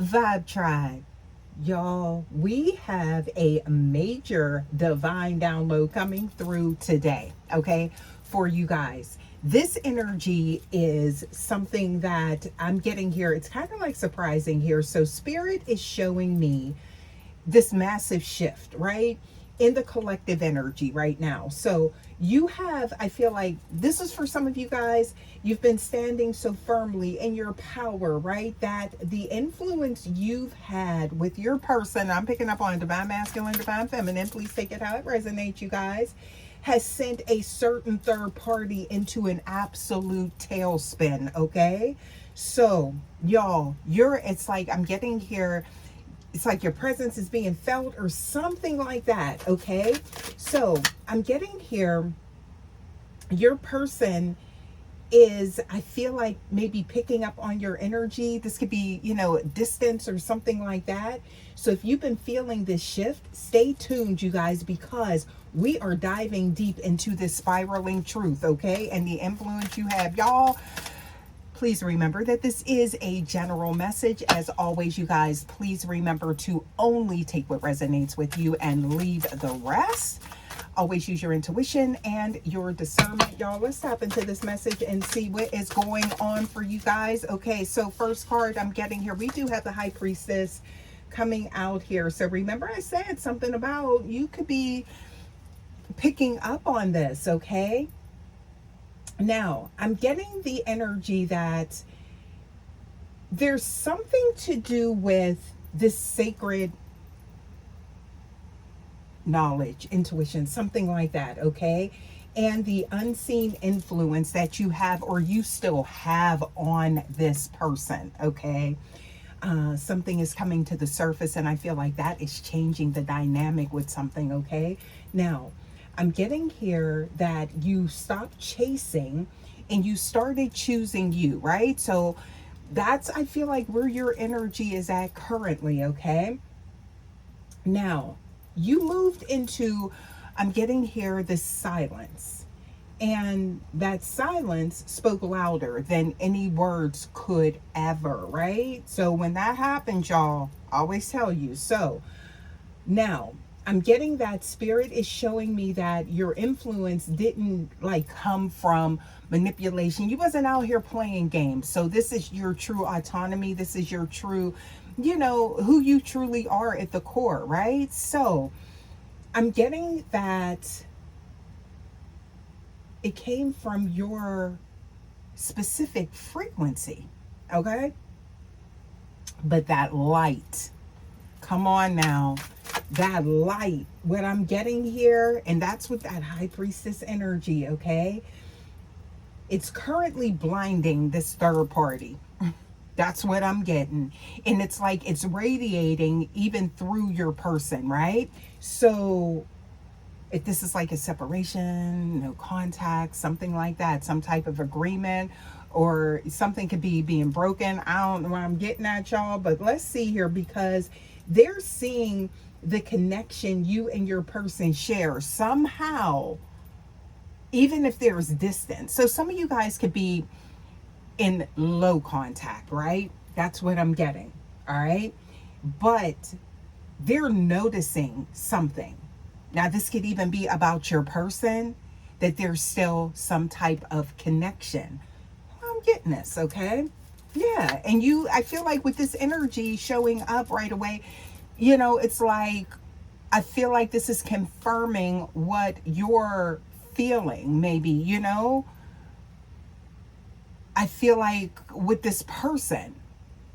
Vibe Tribe. Y'all, we have a major divine download coming through today, okay, for you guys. This energy is something that I'm getting here. It's kind of like surprising here. So, Spirit is showing me this massive shift, right? In the collective energy right now. So you have, I feel like this is for some of you guys, you've been standing so firmly in your power, right? That the influence you've had with your person, I'm picking up on divine masculine, divine feminine, please take it how it resonates, you guys, has sent a certain third party into an absolute tailspin, okay? So, y'all, it's like I'm getting here, it's like your presence is being felt or something like that, okay? So I'm getting here, your person is, I feel like, maybe picking up on your energy. This could be, distance or something like that. So if you've been feeling this shift, stay tuned, you guys, because we are diving deep into this spiraling truth, okay? And the influence you have, y'all. Please remember that this is a general message. As always, you guys, please remember to only take what resonates with you and leave the rest. Always use your intuition and your discernment. Y'all, let's tap into this message and see what is going on for you guys. Okay, so first card I'm getting here, we do have the High Priestess coming out here. So remember I said something about you could be picking up on this, okay? Now, I'm getting the energy that there's something to do with this sacred knowledge, intuition, something like that, okay? And the unseen influence that you have or you still have on this person, okay? Something is coming to the surface and I feel like that is changing the dynamic with something, okay? Now, I'm getting here that you stopped chasing and you started choosing you, right? So that's, I feel like, where your energy is at currently, okay? Now, you moved into, I'm getting here, this silence. And that silence spoke louder than any words could ever, right? So when that happens, y'all, I always tell you. So now, I'm getting that Spirit is showing me that your influence didn't like come from manipulation. You wasn't out here playing games. So this is your true autonomy. This is your true, who you truly are at the core, right? So I'm getting that it came from your specific frequency, okay? But that light, come on now, that light, what I'm getting here, and that's with that High Priestess energy, okay? It's currently blinding this third party. That's what I'm getting. And it's like it's radiating even through your person, right? So if this is like a separation, no contact, something like that, some type of agreement, or something could be being broken. I don't know where I'm getting at, y'all, but let's see here, because they're seeing the connection you and your person share somehow, even if there's distance. So some of you guys could be in low contact, right? That's what I'm getting, all right? But they're noticing something. Now, this could even be about your person, that there's still some type of connection. I'm getting this, okay? Yeah, and I feel like with this energy showing up right away, it's like, I feel like this is confirming what you're feeling, maybe, I feel like with this person,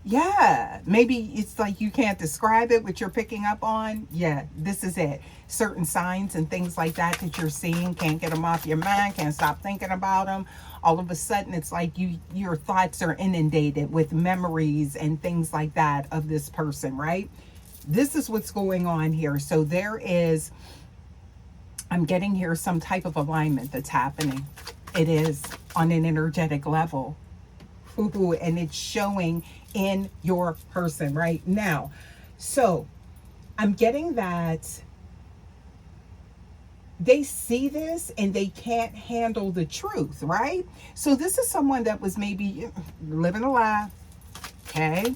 yeah, maybe it's like you can't describe it, what you're picking up on. Yeah, this is it. Certain signs and things like that you're seeing, can't get them off your mind, can't stop thinking about them. All of a sudden, it's like your thoughts are inundated with memories and things like that of this person, right? This is what's going on here. So I'm getting here some type of alignment that's happening. It is on an energetic level. Ooh, and it's showing in your person right now. So I'm getting that they see this and they can't handle the truth, right? So this is someone that was maybe living a lie, okay?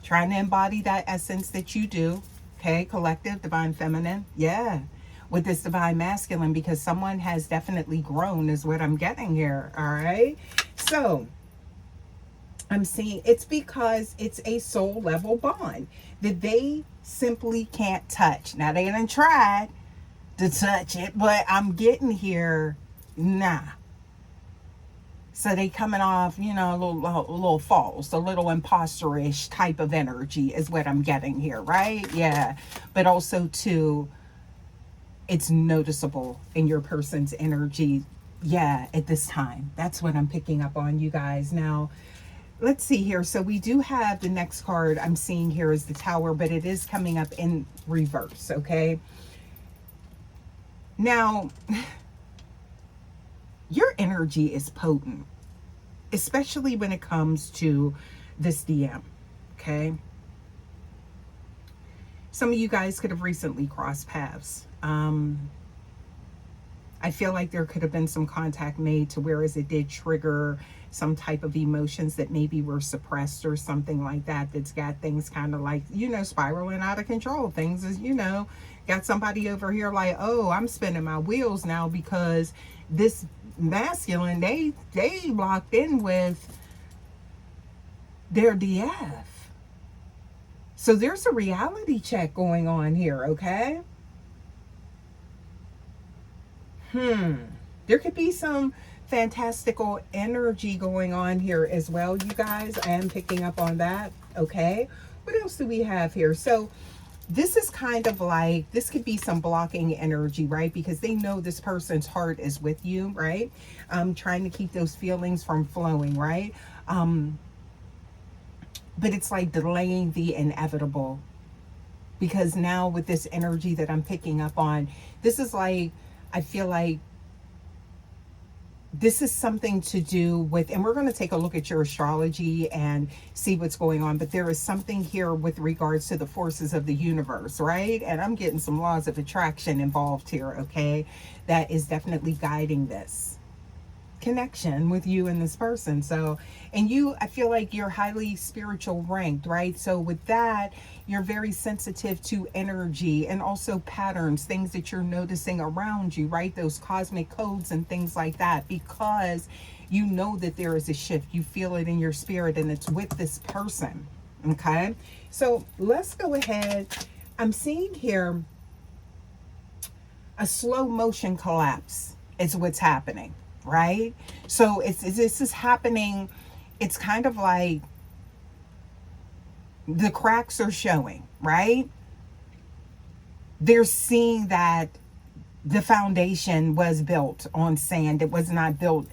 Trying to embody that essence that you do. Okay, collective, divine feminine. Yeah. With this divine masculine, because someone has definitely grown is what I'm getting here. All right. So I'm seeing it's because it's a soul level bond that they simply can't touch. Now they done tried to touch it, but I'm getting here, nah. So they coming off, you know, a little false, a little imposterish type of energy is what I'm getting here, right? Yeah. But also too, it's noticeable in your person's energy. Yeah, at this time. That's what I'm picking up on, you guys. Now, let's see here. So we do have the next card I'm seeing here is the Tower, but it is coming up in reverse, okay? Now, your energy is potent, especially when it comes to this DM, okay? Some of you guys could have recently crossed paths. I feel like there could have been some contact made to whereas it did trigger some type of emotions that maybe were suppressed or something like that, that's got things kind of like, you know, spiraling out of control. Things is, you know, got somebody over here like, oh, I'm spinning my wheels now because this masculine, they locked in with their DF. So there's a reality check going on here, okay? There could be some fantastical energy going on here as well, you guys. I am picking up on that, okay? What else do we have here? So this is kind of like, this could be some blocking energy, right? Because they know this person's heart is with you, right? Trying to keep those feelings from flowing, right? But it's like delaying the inevitable. Because now with this energy that I'm picking up on, this is like, I feel like this is something to do with, and we're going to take a look at your astrology and see what's going on, but there is something here with regards to the forces of the universe, right? And I'm getting some laws of attraction involved here, okay? That is definitely guiding this connection with you and this person. So, and you, I feel like you're highly spiritual ranked, right? So with that, you're very sensitive to energy and also patterns, things that you're noticing around you, right? Those cosmic codes and things like that, because you know that there is a shift. You feel it in your spirit and it's with this person, okay? So let's go ahead. I'm seeing here a slow motion collapse is what's happening. Right? So this is happening. It's kind of like the cracks are showing, right? They're seeing that the foundation was built on sand. It was not built.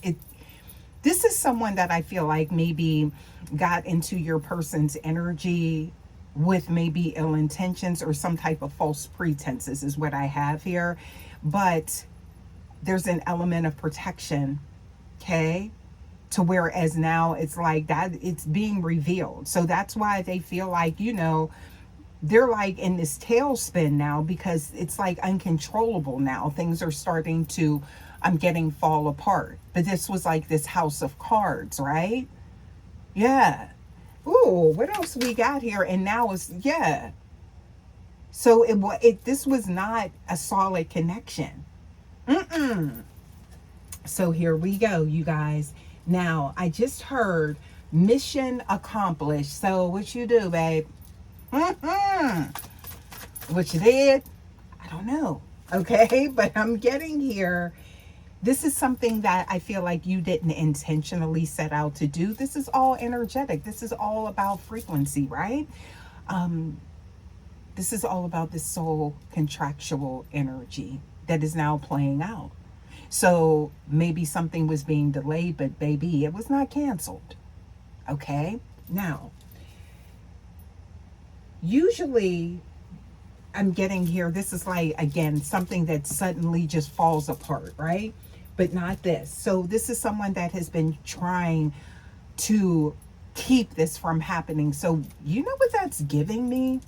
This is someone that I feel like maybe got into your person's energy with maybe ill intentions or some type of false pretenses is what I have here. But there's an element of protection, okay? To whereas now it's like that, it's being revealed. So that's why they feel like, you know, they're like in this tailspin now because it's like uncontrollable now. Things are starting to, I'm getting fall apart. But this was like this house of cards, right? Yeah. Ooh, what else we got here? And now it's, yeah. So this was not a solid connection. So here we go, you guys. Now, I just heard mission accomplished. So what you do, babe? What you did? I don't know. Okay, but I'm getting here. This is something that I feel like you didn't intentionally set out to do. This is all energetic. This is all about frequency, right? This is all about the soul contractual energy that is now playing out. So maybe something was being delayed, but baby, it was not canceled. Okay? Now, usually I'm getting here, this is like, again, something that suddenly just falls apart, right? But not this. So this is someone that has been trying to keep this from happening. So you know what that's giving me?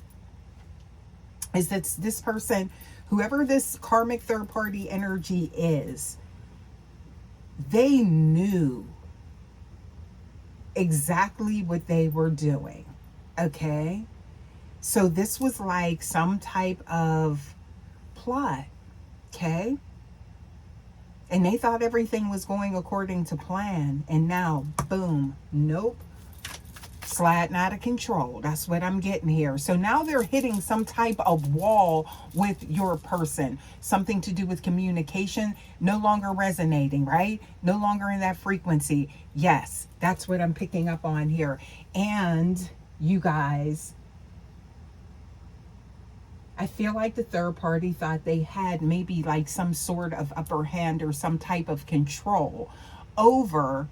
Is that this person, whoever this karmic third party energy is, they knew exactly what they were doing. Okay. So this was like some type of plot. Okay. And they thought everything was going according to plan. And now, boom, nope. Sliding out of control. That's what I'm getting here. So now they're hitting some type of wall with your person. Something to do with communication. No longer resonating, right? No longer in that frequency. Yes, that's what I'm picking up on here. And you guys, I feel like the third party thought they had maybe like some sort of upper hand or some type of control over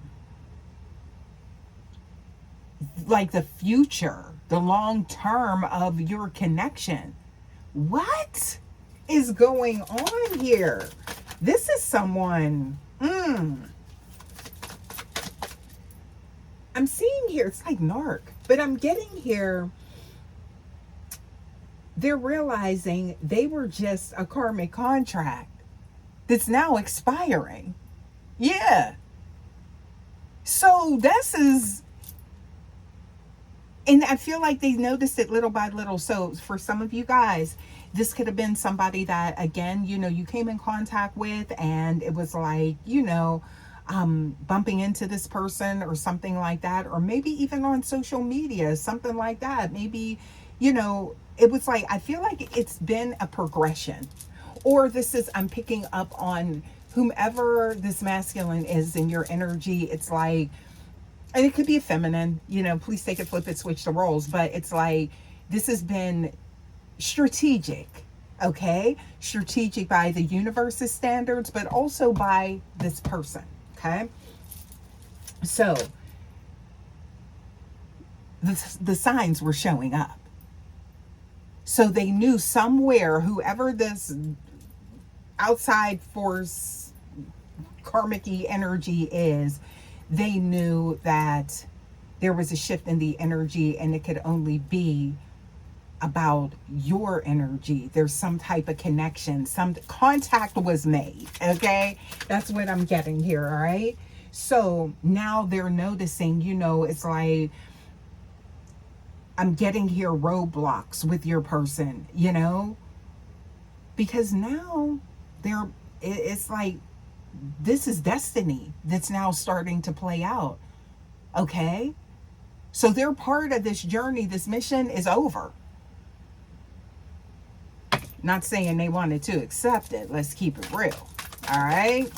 like the future, the long term of your connection. What is going on here? This is someone, I'm seeing here, it's like narc, but I'm getting here, they're realizing they were just a karmic contract that's now expiring. Yeah. So this is, and I feel like they noticed it little by little. So for some of you guys, this could have been somebody that, again, you came in contact with, and it was like, bumping into this person or something like that, or maybe even on social media, something like that. Maybe, it was like, I feel like it's been a progression. Or this is, I'm picking up on whomever this masculine is in your energy. It's like, and it could be a feminine, please take it, flip it, switch the roles. But it's like, this has been strategic, okay? Strategic by the universe's standards, but also by this person, okay? So the signs were showing up. So they knew somewhere, whoever this outside force, karmic-y energy is, they knew that there was a shift in the energy, and it could only be about your energy. There's some type of connection, some contact was made, okay? That's what I'm getting here, all right? So now they're noticing, it's like, I'm getting here roadblocks with your person, because now it's like, this is destiny that's now starting to play out. Okay? So their part of this journey, this mission is over. Not saying they wanted to accept it. Let's keep it real. All right?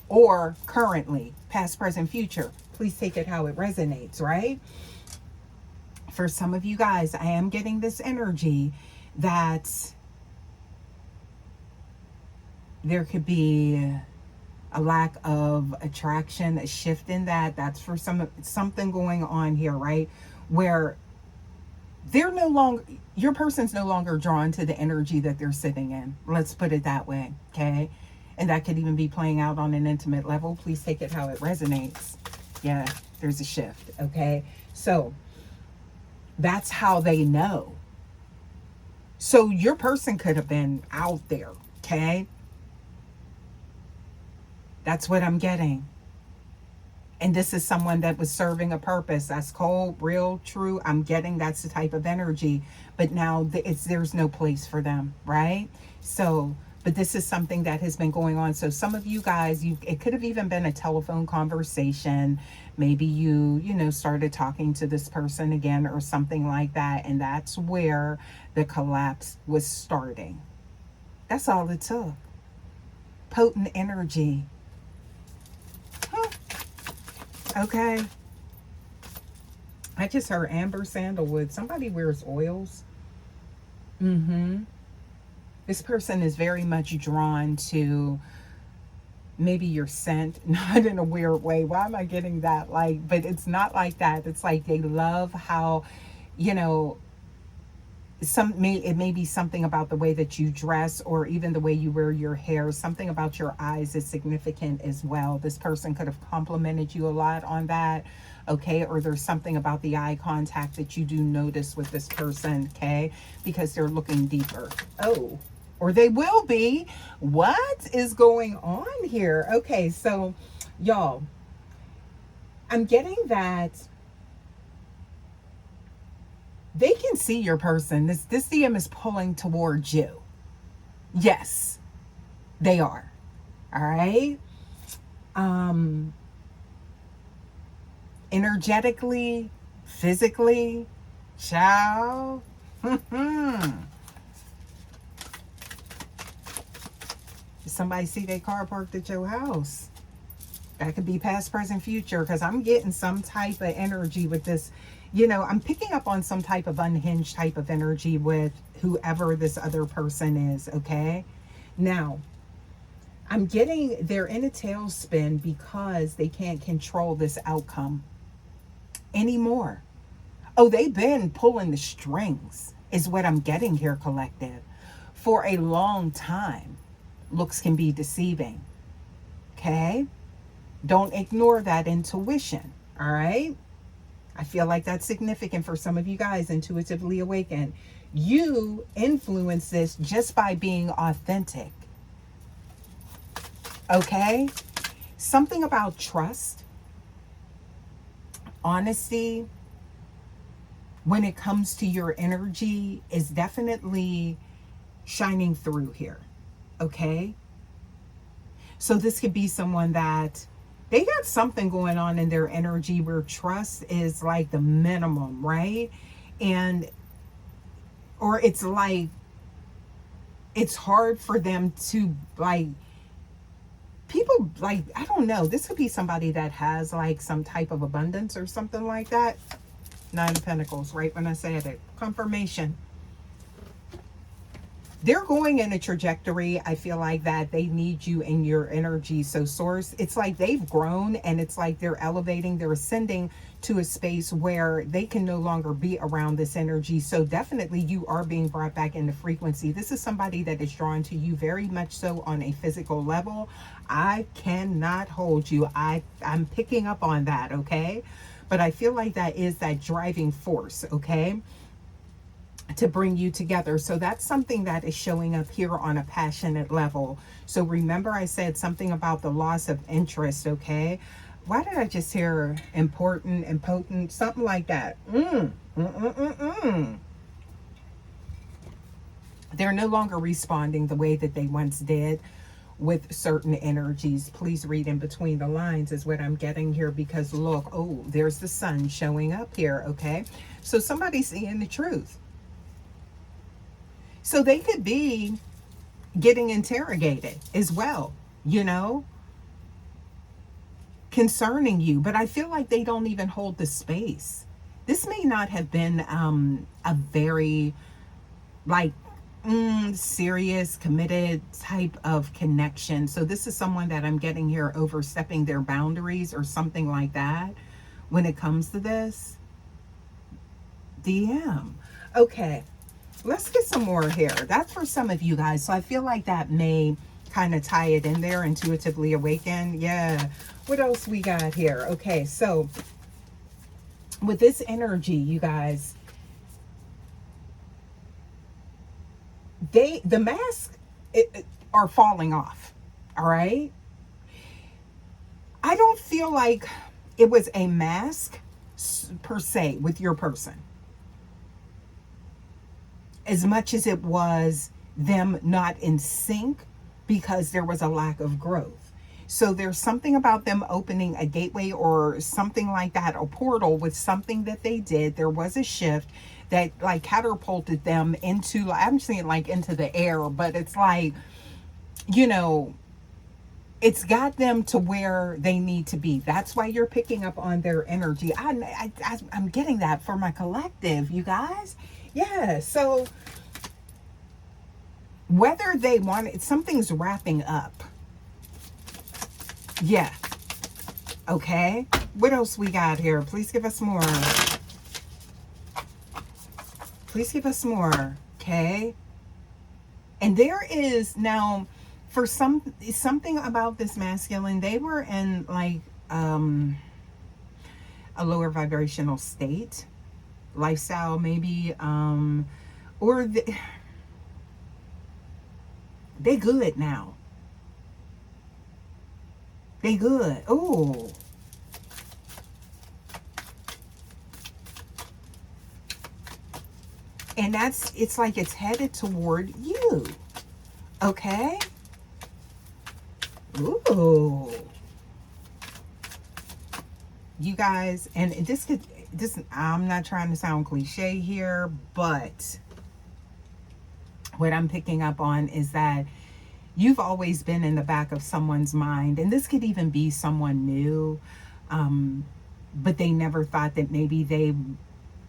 Or currently, past, present, future. Please take it how it resonates, right? For some of you guys, I am getting this energy that there could be a lack of attraction, a shift in that. That's for something going on here, right? Where they're no longer, your person's no longer drawn to the energy that they're sitting in. Let's put it that way, okay? And that could even be playing out on an intimate level. Please take it how it resonates. Yeah, there's a shift, okay? So that's how they know. So your person could have been out there, okay? That's what I'm getting. And this is someone that was serving a purpose. That's cold, real, true. I'm getting that's the type of energy. But now there's no place for them, right? So, but this is something that has been going on. So some of you guys, it could have even been a telephone conversation. Maybe you started talking to this person again or something like that. And that's where the collapse was starting. That's all it took. Potent energy. Okay. I just heard amber sandalwood. Somebody wears oils. This person is very much drawn to maybe your scent, not in a weird way. Why am I getting that? But it's not like that. It's like they love how, it may be something about the way that you dress, or even the way you wear your hair. Something about your eyes is significant as well. This person could have complimented you a lot on that, okay? Or there's something about the eye contact that you do notice with this person, okay? Because they're looking deeper. Oh, or they will be. What is going on here? Okay, so y'all, I'm getting that They can see your person. This DM is pulling towards you. Yes, they are. All right. Um, energetically, physically, ciao. Somebody see their car parked at your house. That could be past, present, future, because I'm getting some type of energy with this. You know, I'm picking up on some type of unhinged type of energy with whoever this other person is, okay? Now, I'm getting they're in a tailspin because they can't control this outcome anymore. Oh, they've been pulling the strings, is what I'm getting here, collective. For a long time, looks can be deceiving, okay? Don't ignore that intuition, all right? I feel like that's significant for some of you guys, intuitively awakened. You influence this just by being authentic, okay? Something about trust, honesty, when it comes to your energy is definitely shining through here, okay? So this could be someone that they got something going on in their energy where trust is like the minimum, right? And, or it's like, it's hard for them to like, people like, I don't know, this could be somebody that has like some type of abundance or something like that. Nine of Pentacles, right when I said it. Confirmation. They're going in a trajectory, I feel like, that they need you in your energy. So source, it's like they've grown and it's like they're elevating, they're ascending to a space where they can no longer be around this energy. So definitely you are being brought back into frequency. This is somebody that is drawn to you very much so on a physical level. I cannot hold you. I'm picking up on that, okay? But I feel like that is that driving force, okay, to bring you together. So that's something that is showing up here on a passionate level. So remember I said something about the loss of interest, okay? Why did I just hear important and potent? Something like that. They're no longer responding the way that they once did with certain energies. Please read in between the lines is what I'm getting here, because look, oh, there's the sun showing up here, okay? So somebody's seeing the truth. So they could be getting interrogated as well, you know, concerning you. But I feel like they don't even hold the space. This may not have been a very like serious, committed type of connection. So this is someone that I'm getting here overstepping their boundaries or something like that when it comes to this. DM. Okay. Let's get some more here. That's for some of you guys. So I feel like that may kind of tie it in there. Intuitively awakened. Yeah. What else we got here? Okay. So with this energy, you guys, the masks are falling off. All right. I don't feel like it was a mask per se with your person, as much as it was them not in sync because there was a lack of growth. So there's something about them opening a gateway or something like that, a portal with something that they did. There was a shift that like catapulted them into, I'm saying like into the air, but it's like, you know, it's got them to where they need to be. That's why you're picking up on their energy. I'm getting that for my collective, you guys. Yeah, so whether they want it, something's wrapping up. Yeah. Okay. What else we got here? Please give us more. Please give us more. Okay. And there is now, for something about this masculine, they were in like a lower vibrational state, lifestyle maybe, or they good now. They good. Oh. And it's like it's headed toward you. Okay? Ooh. You guys, and I'm not trying to sound cliche here, but what I'm picking up on is that you've always been in the back of someone's mind, and this could even be someone new, but they never thought that maybe they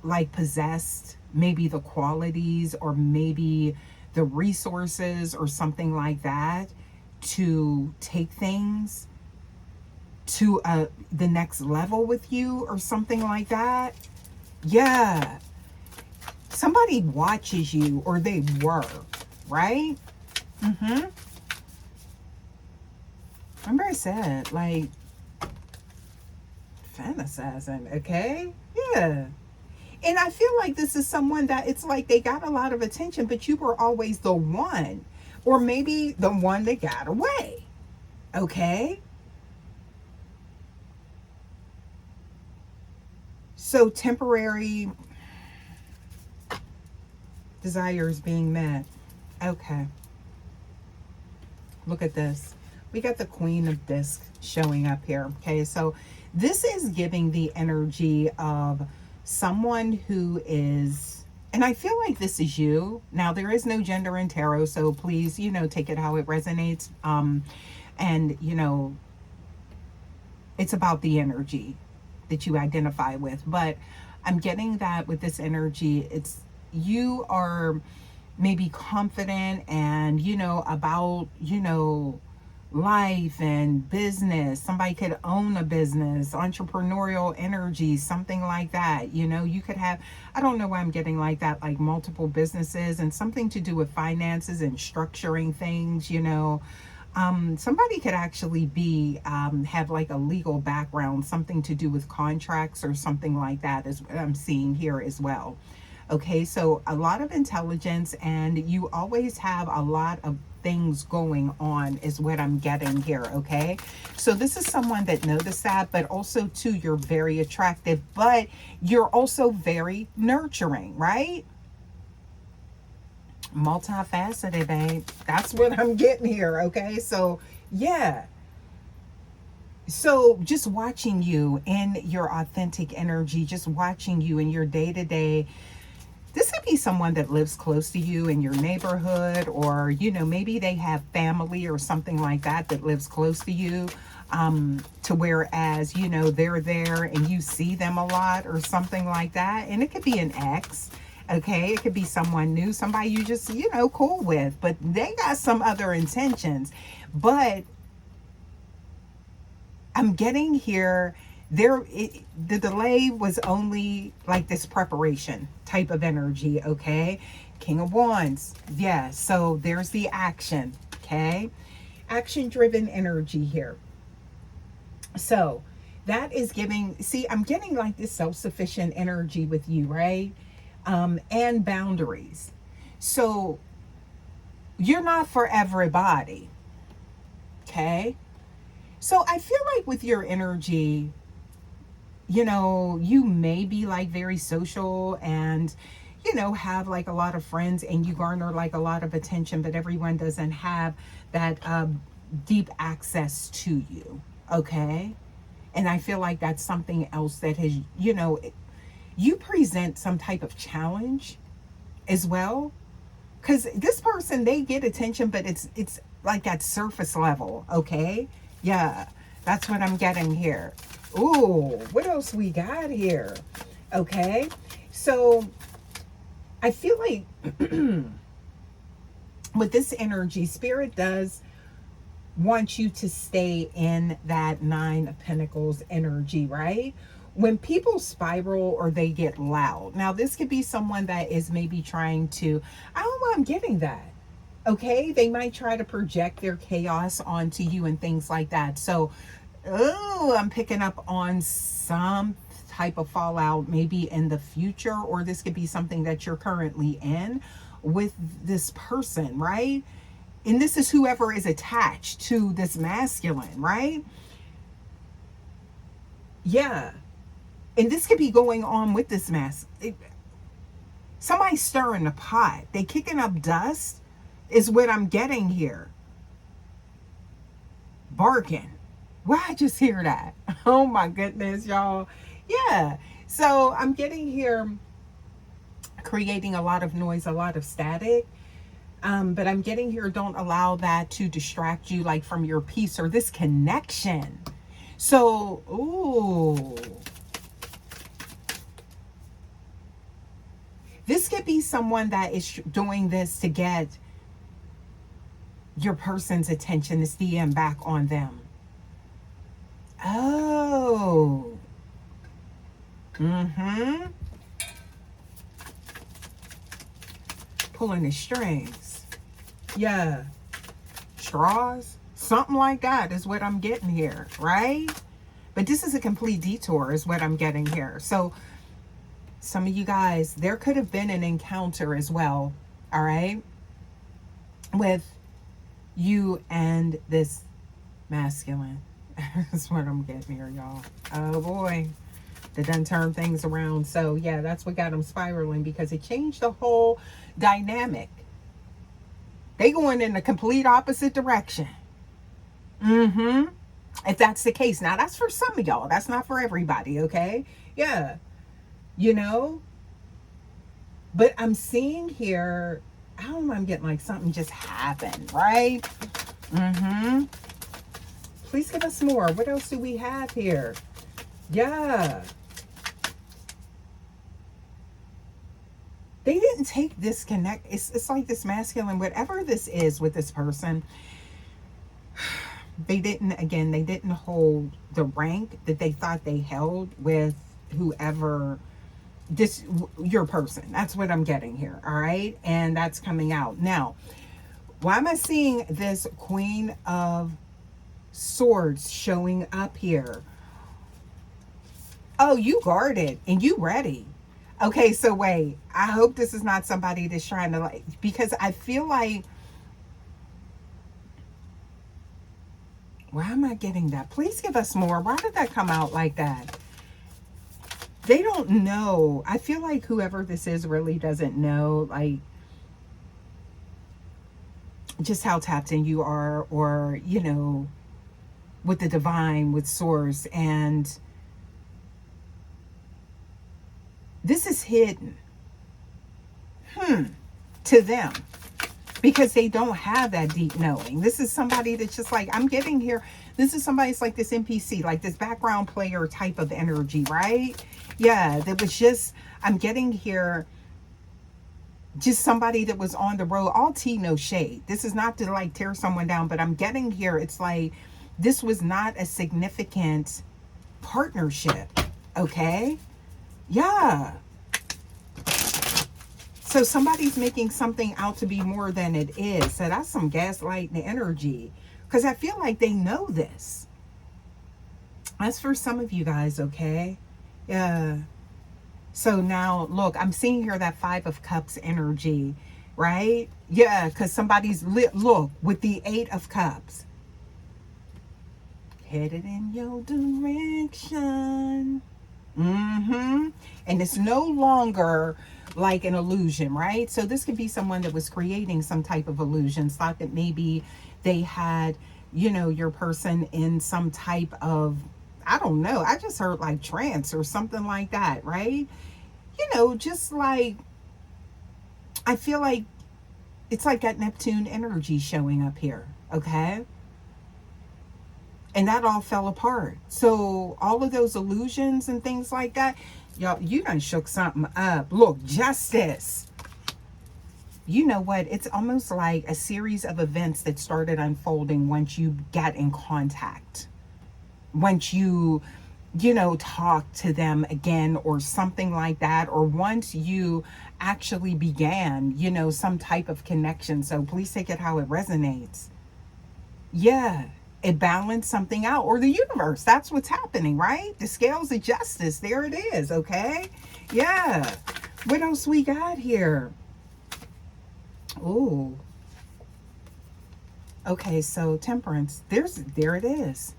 like possessed maybe the qualities or maybe the resources or something like that to take things to the next level with you or something like that. Yeah, somebody watches you, or they were, right? Mm-hmm. Remember I said, like, fantasizing, okay? Yeah. And I feel like this is someone that it's like they got a lot of attention, but you were always the one, or maybe the one that got away, okay? So temporary desires being met. Okay. Look at this. We got the Queen of Discs showing up here. Okay, so this is giving the energy of someone who is, and I feel like this is you. Now, there is no gender in tarot, so please, take it how it resonates. And, it's about the energy that you identify with. But I'm getting that with this energy, it's you are maybe confident and about life and business. Somebody could own a business, entrepreneurial energy, something like that. You could have, I don't know why I'm getting like that, like multiple businesses and something to do with finances and structuring things. Somebody could actually be have like a legal background, something to do with contracts or something like that is what I'm seeing here as well. Okay, so a lot of intelligence, and you always have a lot of things going on is what I'm getting here. Okay, so this is someone that noticed that, but also too, you're very attractive, but you're also very nurturing, right? Multifaceted, babe. That's what I'm getting here. Okay, so yeah, so just watching you in your authentic energy, just watching you in your day-to-day. This could be someone that lives close to you in your neighborhood, or maybe they have family or something like that that lives close to you, to whereas they're there and you see them a lot or something like that. And it could be an ex. Okay, it could be someone new, somebody you just cool with, but they got some other intentions. But I'm getting here, the delay was only like this preparation type of energy. Okay, King of Wands. Yeah, so there's the action. Okay, action driven energy here. So that is giving, see, I'm getting like this self-sufficient energy with you, right? And boundaries. So you're not for everybody. Okay, so I feel like with your energy, you may be like very social and, have like a lot of friends and you garner like a lot of attention, but everyone doesn't have that deep access to you. Okay. And I feel like that's something else that has, you present some type of challenge as well. Because this person, they get attention, but it's like at surface level. Okay. Yeah. That's what I'm getting here. Ooh, what else we got here? Okay, so I feel like with this energy, Spirit does want you to stay in that Nine of Pentacles energy, right? When people spiral or they get loud. Now, this could be someone that is maybe trying to, I don't know, I'm getting that. Okay, they might try to project their chaos onto you and things like that. So oh, I'm picking up on some type of fallout maybe in the future, or this could be something that you're currently in with this person, right? And this is whoever is attached to this masculine, right? Yeah. And this could be going on with this Somebody's stirring the pot. They kicking up dust is what I'm getting here. Barking. Why I just hear that? Oh my goodness, y'all. Yeah. So I'm getting here creating a lot of noise, a lot of static. But I'm getting here, don't allow that to distract you like from your peace or this connection. So, ooh. This could be someone that is doing this to get your person's attention, this DM back on them. Oh. Mm-hmm. Pulling the strings. Yeah. Straws. Something like that is what I'm getting here, right? But this is a complete detour is what I'm getting here. So some of you guys, there could have been an encounter as well, all right, with you and this masculine. That's what I'm getting here, y'all. Oh boy. They done turn things around. So yeah, that's what got them spiraling, because it changed the whole dynamic. They going in the complete opposite direction. Mm-hmm. If that's the case. Now that's for some of y'all. That's not for everybody, okay? Yeah. You know? But I'm seeing here, I don't know, I'm getting like something just happened, right? Mm-hmm. Please give us more. What else do we have here? Yeah. They didn't take this connect. It's like this masculine, whatever this is with this person. They didn't hold the rank that they thought they held with whoever your person. That's what I'm getting here. All right. And that's coming out. Now, why am I seeing this Queen of Swords showing up here? Oh, you guarded and you ready. Okay, so wait. I hope this is not somebody that's trying to like, because I feel like, why am I getting that? Please give us more. Why did that come out like that? They don't know. I feel like whoever this is really doesn't know, like, just how tapped in you are, or, you know, with the divine, with source. And this is hidden to them, because they don't have that deep knowing. This is somebody that's just like, I'm getting here. This is somebody's like this NPC, like this background player type of energy, right? Yeah, that was just, I'm getting here, just somebody that was on the road. All tea, no shade. This is not to like tear someone down, but I'm getting here, it's like, this was not a significant partnership, okay? Yeah. So somebody's making something out to be more than it is. So that's some gaslighting energy, because I feel like they know this. That's for some of you guys, okay? Yeah. So now, look, I'm seeing here that 5 of Cups energy, right? Yeah, because somebody's look, with the 8 of Cups. Headed in your direction. Mm-hmm. And it's no longer like an illusion, right? So this could be someone that was creating some type of illusions, thought that maybe they had, you know, your person in some type of, I don't know, I just heard like trance or something like that, right? You know, just like, I feel like it's like that Neptune energy showing up here, okay? And that all fell apart. So all of those illusions and things like that, y'all, you done shook something up. Look, justice. You know what? It's almost like a series of events that started unfolding once you got in contact. Once you know, talk to them again or something like that. Or once you actually began, you know, some type of connection. So please take it how it resonates. Yeah. It balanced something out, or the universe. That's what's happening, right? The scales of justice. There it is. Okay. Yeah. What else we got here? Ooh. Okay. So Temperance, there it is.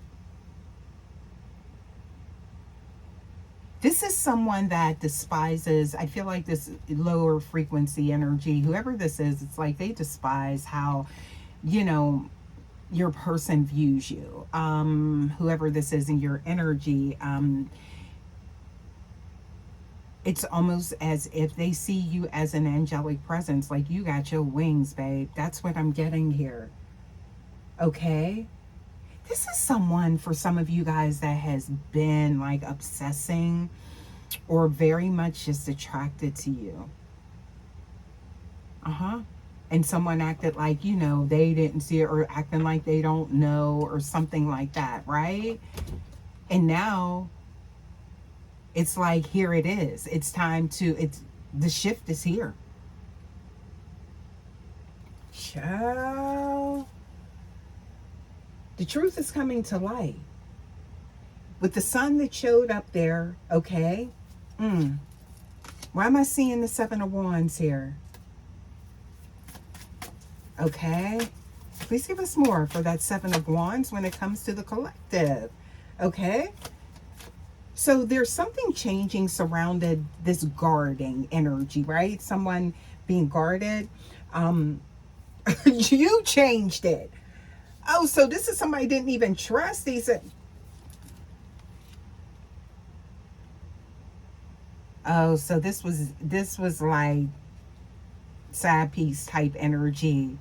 This is someone that despises, I feel like this lower frequency energy, whoever this is, it's like they despise how, you know, your person views you. Whoever this is in your energy, it's almost as if they see you as an angelic presence, like you got your wings, babe. That's what I'm getting here. Okay? This is someone, for some of you guys, that has been like obsessing or very much just attracted to you. And someone acted like, you know, they didn't see it, or acting like they don't know, or something like that, right? And now it's like, here it is. It's time to, the shift is here. Ciao. The truth is coming to light. With the sun that showed up there, okay? Why am I seeing the Seven of Wands here? Okay? Please give us more for that Seven of Wands when it comes to the collective. Okay? So there's something changing surrounded this guarding energy, right? Someone being guarded. You changed it. Oh, so this is somebody didn't even trust. He said, oh, so this was like side piece type energy.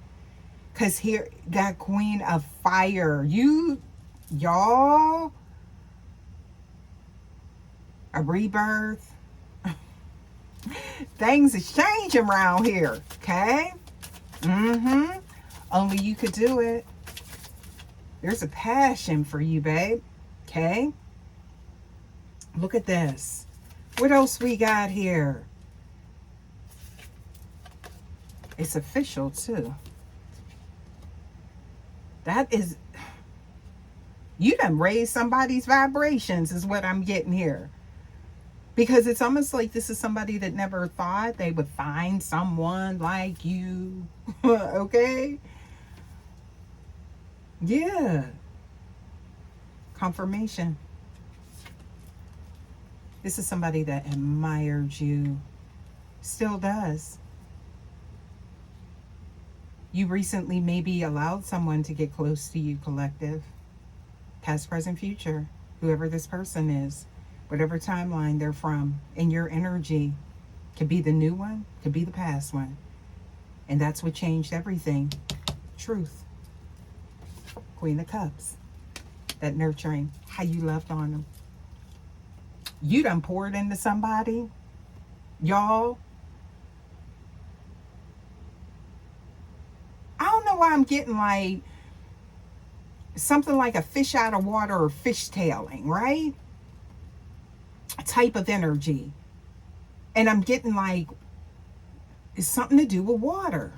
Cause here, that Queen of Fire, y'all, a rebirth. Things is changing around here, okay? Only you could do it. There's a passion for you, babe, okay? Look at this. What else we got here? It's official, too. That is, you done raised somebody's vibrations is what I'm getting here. Because it's almost like this is somebody that never thought they would find someone like you. Okay? Yeah. Confirmation. This is somebody that admired you. Still does. You recently maybe allowed someone to get close to you, collective. Past, present, future. Whoever this person is. Whatever timeline they're from. In your energy. Could be the new one. Could be the past one. And that's what changed everything. Truth. Queen of Cups. That nurturing. How you loved on them. You done poured into somebody. Y'all. I don't know why I'm getting like something like a fish out of water or fishtailing, right? A type of energy. And I'm getting like, it's something to do with water.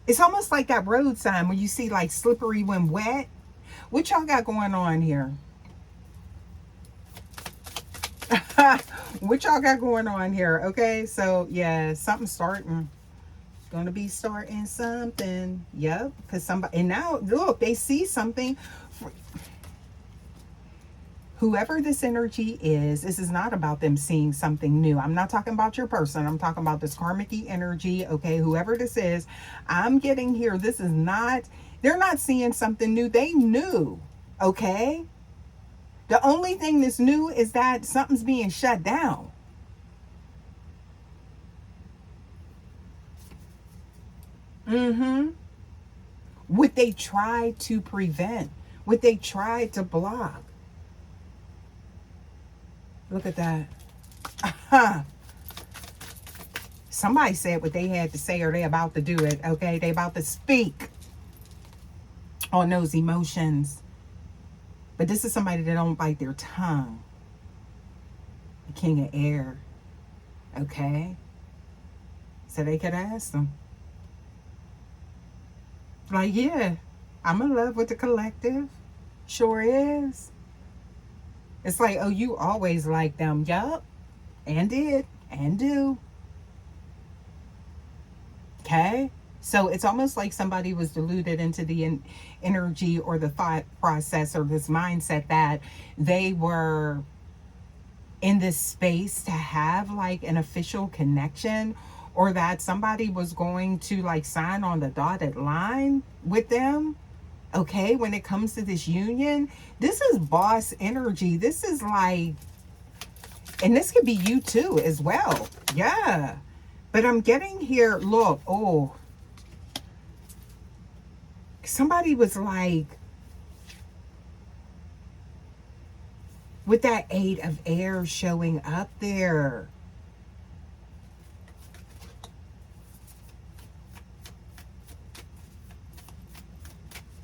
It's almost like that road sign where you see like slippery when wet. What y'all got going on here? What y'all got going on here? Okay, so yeah, something's starting. Gonna be starting something. Yep, because somebody, and now look, they see something. Whoever this energy is, this is not about them seeing something new. I'm not talking about your person. I'm talking about this karmic energy. Okay, whoever this is, I'm getting here. This is not, they're not seeing something new. They knew. Okay, the only thing that's new is that something's being shut down. What they tried to prevent, what they tried to block. Look at that. Somebody said what they had to say, or they about to do it. Okay, they about to speak on those emotions. But this is somebody that don't bite their tongue. The King of Air. Okay, so they could ask them. Like, yeah, I'm in love with the collective. Sure is. It's like, oh, you always like them. Yup. And did. And do. Okay? So it's almost like somebody was deluded into the energy or the thought process or this mindset that they were in this space to have like an official connection, or that somebody was going to like sign on the dotted line with them. Okay, when it comes to this union, this is boss energy. This is like, and this could be you too as well. Yeah. But I'm getting here, look, oh, somebody was like, with that 8 of air showing up there.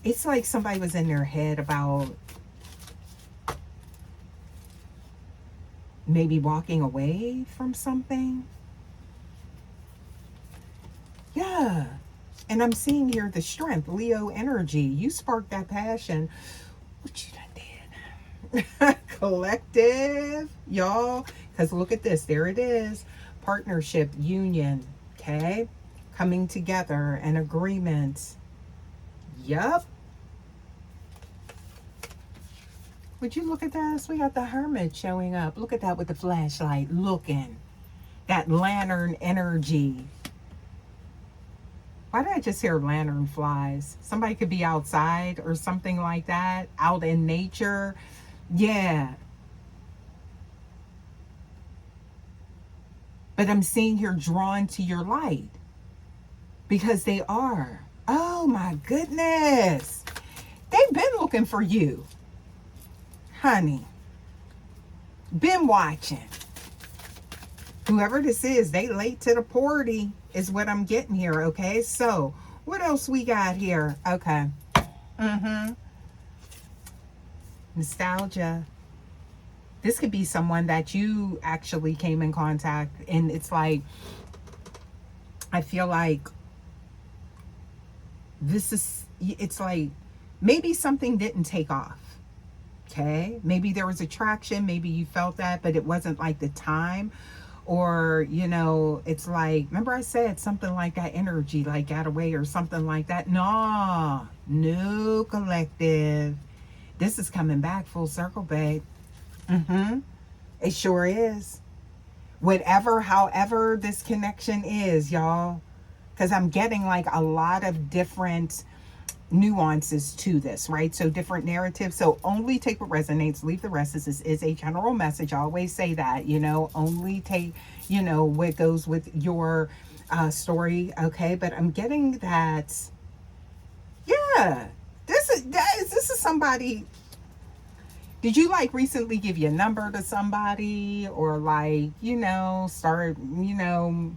It's like somebody was in their head about maybe walking away from something. Yeah. And I'm seeing here the strength, Leo energy. You sparked that passion. What you done did. Collective, y'all. Because look at this. There it is. Partnership, union. Okay. Coming together, an agreement. Yup. Would you look at this? We got the Hermit showing up. Look at that with the flashlight looking. That lantern energy. Why did I just hear lantern flies? Somebody could be outside or something like that. Out in nature. Yeah. But I'm seeing here drawn to your light. Because they are. Oh my goodness. They've been looking for you. Honey, been watching. Whoever this is, they late to the party is what I'm getting here, okay? So, what else we got here? Okay. Nostalgia. This could be someone that you actually came in contact, and it's like, I feel like this is, it's like, maybe something didn't take off. Okay, maybe there was attraction, maybe you felt that, but it wasn't like the time. Or, you know, it's like, remember I said something like that energy like got away or something like that. No, new collective. This is coming back full circle, babe. It sure is. Whatever, however this connection is, y'all, because I'm getting like a lot of different nuances to this, right? So different narratives. So only take what resonates, leave the rest. This is a general message. I always say that, you know, only take, you know, what goes with your story. Okay. But I'm getting that, yeah, this is somebody. Did you like recently give your number to somebody, or like, you know, start, you know,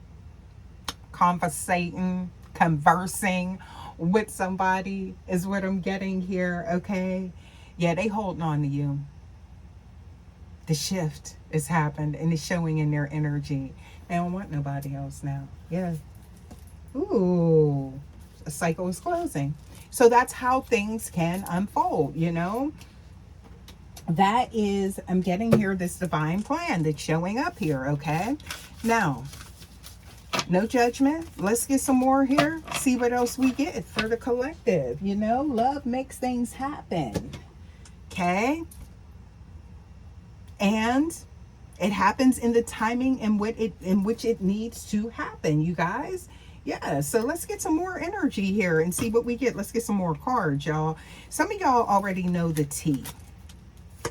conversing with somebody is what I'm getting here, okay? Yeah, they holding on to you. The shift has happened and it's showing in their energy. They don't want nobody else now. Yeah. Ooh, a cycle is closing. So that's how things can unfold, you know? That is, I'm getting here this divine plan that's showing up here, okay? Now, no judgment. Let's get some more here. See what else we get for the collective. You know, love makes things happen. Okay? And it happens in the timing in which it needs to happen, you guys. Yeah, so let's get some more energy here and see what we get. Let's get some more cards, y'all. Some of y'all already know the tea.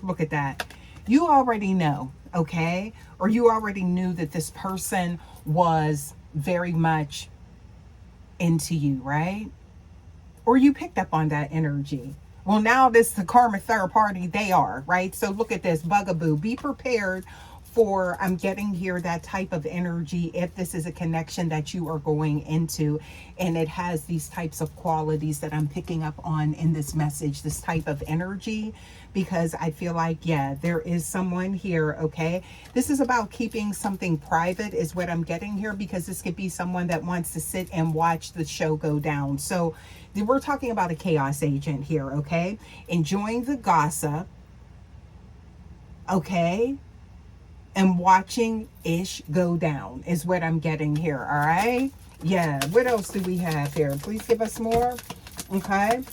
Look at that. You already know, okay? Or you already knew that this person was very much into you, right? Or you picked up on that energy. Well, now this is the karma third party, they are, right? So look at this, bugaboo. Be prepared for, I'm getting here, that type of energy if this is a connection that you are going into and it has these types of qualities that I'm picking up on in this message, this type of energy, because I feel like, yeah, there is someone here, okay? This is about keeping something private is what I'm getting here, because this could be someone that wants to sit and watch the show go down. So we're talking about a chaos agent here, okay? Enjoying the gossip, okay? And watching ish go down is what I'm getting here, all right? Yeah, what else do we have here? Please give us more, okay?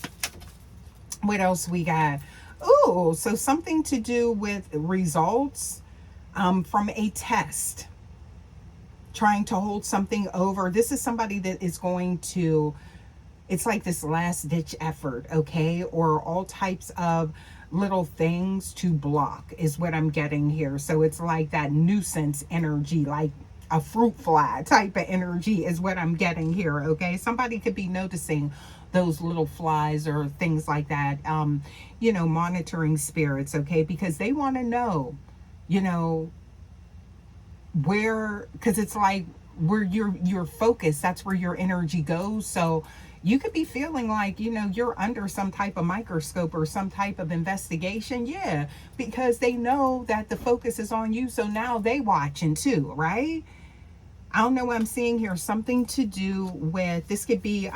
What else we got? Oh, so something to do with results. from a test, trying to hold something over. This is somebody that is going to, it's like this last ditch effort, okay? Or all types of little things to block is what I'm getting here. So it's like that nuisance energy, like a fruit fly type of energy is what I'm getting here, okay? Somebody could be noticing those little flies or things like that, you know, monitoring spirits, okay? Because they want to know, you know, where, because it's like where your focus, that's where your energy goes. So you could be feeling like, you know, you're under some type of microscope or some type of investigation. Yeah, because they know that the focus is on you. So now they watching too, right? I don't know what I'm seeing here. Something to do with, this could be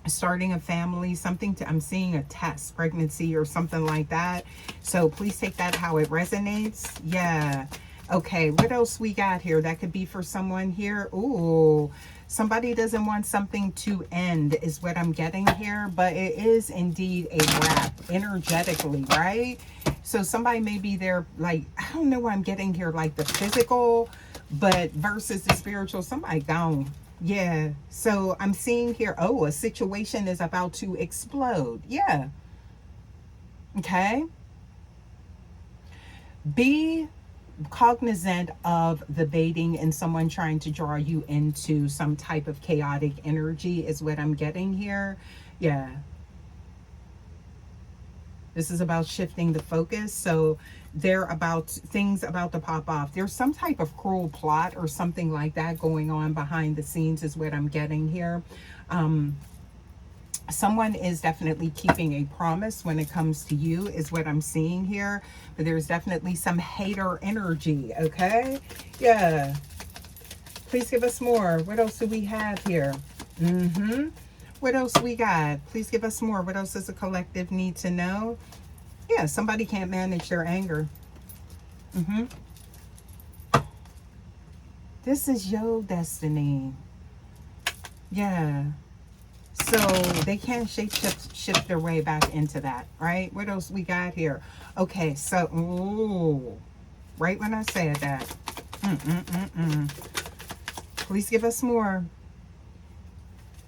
starting a family, something to, I'm seeing a test, pregnancy or something like that. So please take that how it resonates. Yeah. Okay, what else we got here? That could be for someone here. Ooh, somebody doesn't want something to end is what I'm getting here, but it is indeed a wrap energetically, right? So somebody may be there, like, I don't know what I'm getting here, like the physical, but versus the spiritual, somebody gone. Yeah, so I'm seeing here, oh, a situation is about to explode. Yeah. Okay. Be cognizant of the baiting and someone trying to draw you into some type of chaotic energy is what I'm getting here. Yeah. This is about shifting the focus. So they're about things about to pop off. There's some type of cruel plot or something like that going on behind the scenes is what I'm getting here. Someone is definitely keeping a promise when it comes to you is what I'm seeing here. But there's definitely some hater energy, okay? Yeah. Please give us more. What else do we have here? What else we got? Please give us more. What else does the collective need to know? Yeah, somebody can't manage their anger. This is your destiny. Yeah. So they can't shift their way back into that, right? What else we got here? Okay, so, ooh, right when I said that. Please give us more.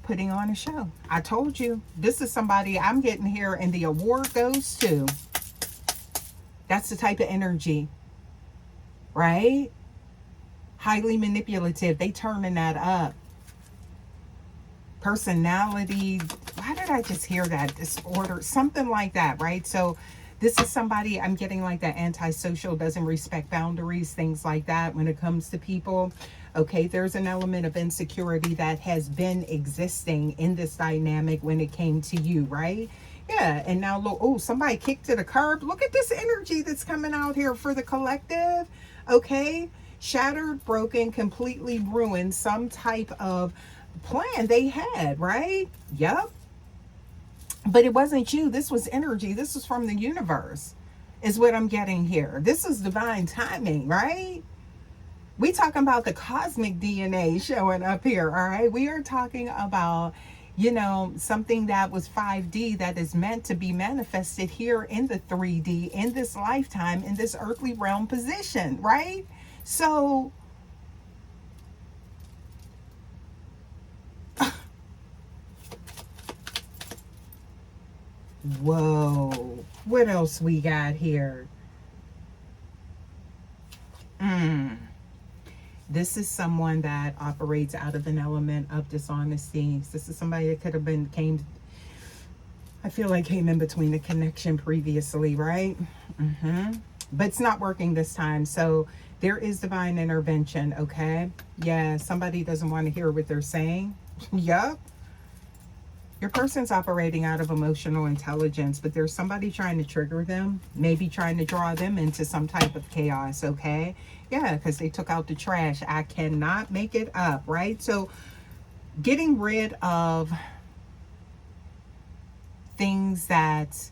Putting on a show. I told you, this is somebody I'm getting here and the award goes to. That's the type of energy, right? Highly manipulative. They turning that up. Personality, why did I just hear that? Disorder, something like that, right? So this is somebody I'm getting like that antisocial, doesn't respect boundaries, things like that when it comes to people. Okay, there's an element of insecurity that has been existing in this dynamic when it came to you, right? Yeah, and now look, oh, somebody kicked to the curb. Look at this energy that's coming out here for the collective. Okay, shattered, broken, completely ruined, some type of plan they had, right? Yep. But it wasn't you. This was energy. This was from the universe is what I'm getting here. This is divine timing, right? We talking about the cosmic DNA showing up here, all right? We are talking about, you know, something that was 5D that is meant to be manifested here in the 3D, in this lifetime, in this earthly realm position, right? So whoa, what else we got here? This is someone that operates out of an element of dishonesty. This is somebody that could have been, I feel like came in between a connection previously, right? But it's not working this time. So there is divine intervention, okay? Yeah, somebody doesn't want to hear what they're saying. Yup. Your person's operating out of emotional intelligence, but there's somebody trying to trigger them, maybe trying to draw them into some type of chaos, okay? Yeah, because they took out the trash. I cannot make it up, right? So getting rid of things that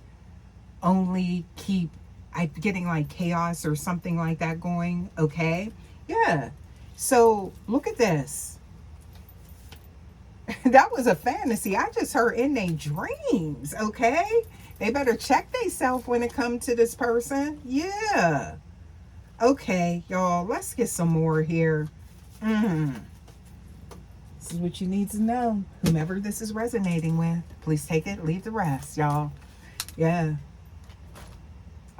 only keep, I'm getting like chaos or something like that going, okay? Yeah. So look at this. That was a fantasy. I just heard in their dreams, okay? They better check themselves when it comes to this person. Yeah. Okay, y'all, let's get some more here. Mm. This is what you need to know. Whomever this is resonating with, please take it, leave the rest, y'all. Yeah.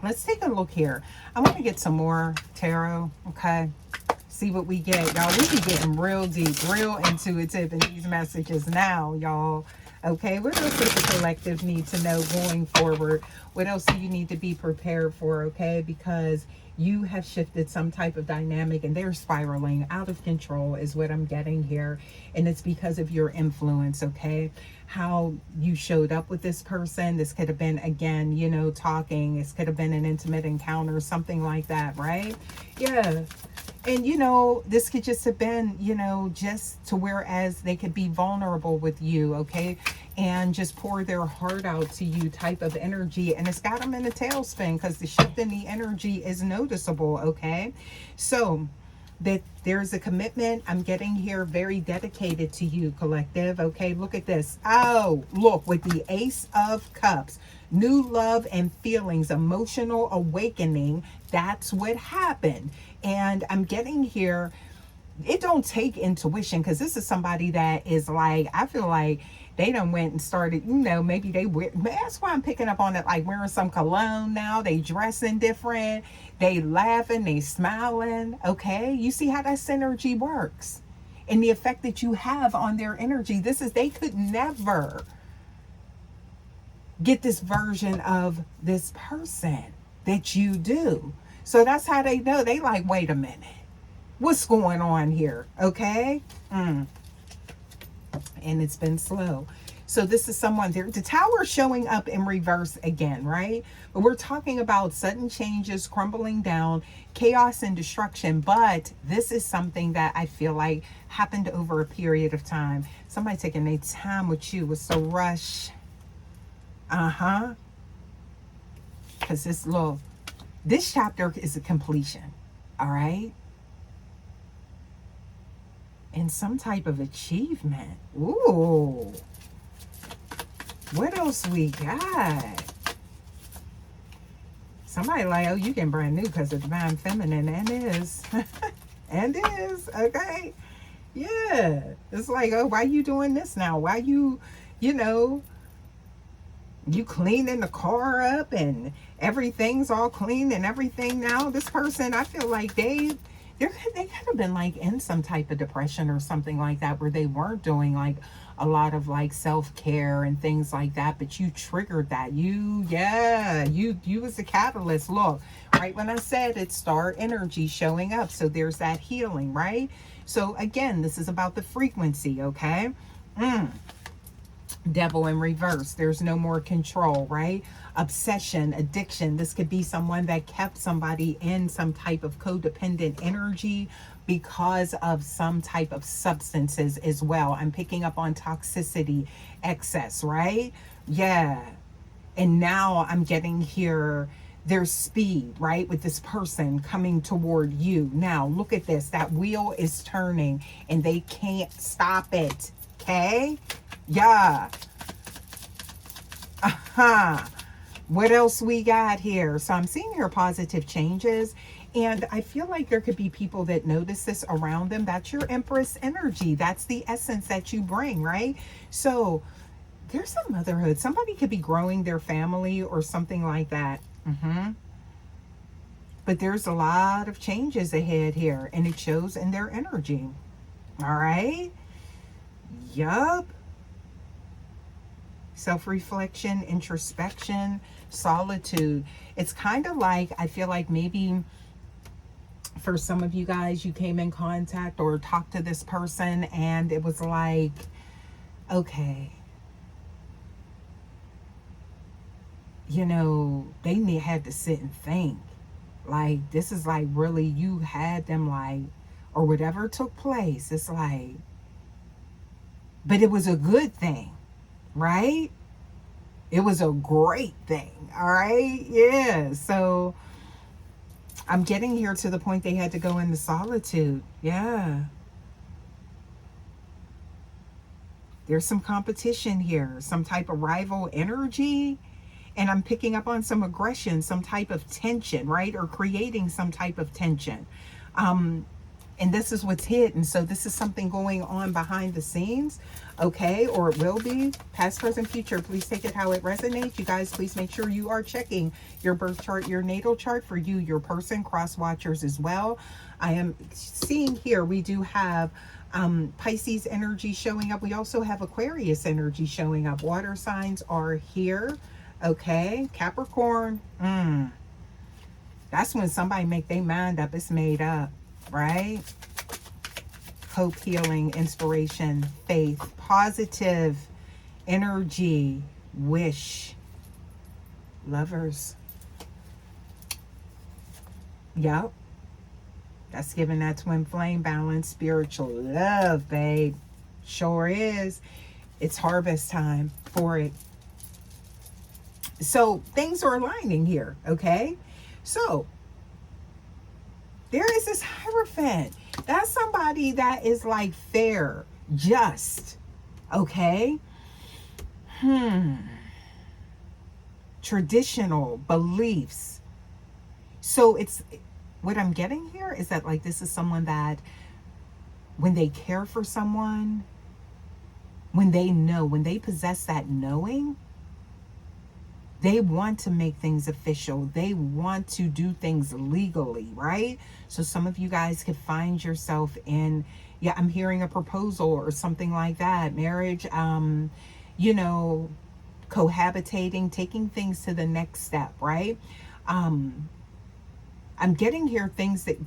Let's take a look here. I want to get some more tarot, okay? See what we get, y'all. We be getting real deep, real intuitive in these messages now, y'all. Okay, what else does the collective need to know going forward? What else do you need to be prepared for, okay? Because you have shifted some type of dynamic and they're spiraling out of control is what I'm getting here. And it's because of your influence, okay? How you showed up with this person. This could have been, again, you know, talking. This could have been an intimate encounter, something like that, right? Yeah. And, you know, this could just have been, you know, just to whereas they could be vulnerable with you, okay? And just pour their heart out to you type of energy. And it's got them in a tailspin because the shift in the energy is noticeable, okay? So that there's a commitment I'm getting here, very dedicated to you, collective, okay? Look at this. Oh, look, with the Ace of Cups. New love and feelings, emotional awakening. That's what happened. And I'm getting here, it don't take intuition because this is somebody that is like, I feel like they done went and started, you know, maybe they wear, that's why I'm picking up on it, like wearing some cologne now. They dressing different. They laughing, they smiling. Okay. You see how that synergy works and the effect that you have on their energy. This is, they could never get this version of this person that you do. So that's how they know. They like, wait a minute, what's going on here? Okay. And it's been slow. So this is someone there. The tower showing up in reverse again, right? But we're talking about sudden changes, crumbling down, chaos and destruction. But this is something that I feel like happened over a period of time. Somebody taking their time with you was so rush. Because this chapter is a completion. All right. And some type of achievement. Ooh. What else we got? Somebody like, oh, you getting brand new because of divine feminine. And is. And is. Okay. Yeah. It's like, oh, why you doing this now? Why you know, you cleaning the car up and everything's all clean and everything now. This person, I feel like they could have been like in some type of depression or something like that where they weren't doing like a lot of like self-care and things like that, but you triggered that. You was the catalyst. Look, right when I said it's star energy showing up, so there's that healing, right? So again, this is about the frequency, okay? Devil in reverse. There's no more control, right? Obsession, addiction. This could be someone that kept somebody in some type of codependent energy because of some type of substances as well. I'm picking up on toxicity, excess, right? Yeah. And now I'm getting here, there's speed, right? With this person coming toward you. Now, look at this. That wheel is turning and they can't stop it. Okay? Yeah. What else we got here? So I'm seeing here positive changes. And I feel like there could be people that notice this around them. That's your Empress energy. That's the essence that you bring, right? So there's some motherhood. Somebody could be growing their family or something like that. But there's a lot of changes ahead here. And it shows in their energy. All right? Yup. Self-reflection, introspection, solitude. It's kind of like, I feel like maybe for some of you guys, you came in contact or talked to this person and it was like, okay, you know, they had to sit and think. Like, this is like really, you had them like, or whatever took place. It's like, but it was a good thing. Right? It was a great thing. All right. Yeah. So I'm getting here to the point they had to go into solitude. Yeah. There's some competition here, some type of rival energy. And I'm picking up on some aggression, some type of tension, right? Or creating some type of tension. And this is what's hidden. So this is something going on behind the scenes, okay? Or it will be. Past, present, future. Please take it how it resonates. You guys, please make sure you are checking your birth chart, your natal chart for you, your person, cross watchers as well. I am seeing here we do have Pisces energy showing up. We also have Aquarius energy showing up. Water signs are here, okay? Capricorn, that's when somebody make their mind up. It's made up, right? Hope, healing, inspiration, faith, positive energy, wish, lovers. Yep. That's giving that twin flame balance, spiritual love, babe. Sure is. It's harvest time for it. So things are aligning here, okay? So there is this Hierophant. That's somebody that is like fair, just, okay? Traditional beliefs. So it's, what I'm getting here is that like this is someone that when they care for someone, when they know, when they possess that knowing, they want to make things official. They want to do things legally, right? So some of you guys could find yourself in, yeah, I'm hearing a proposal or something like that. Marriage, you know, cohabitating, taking things to the next step, right? I'm getting here things that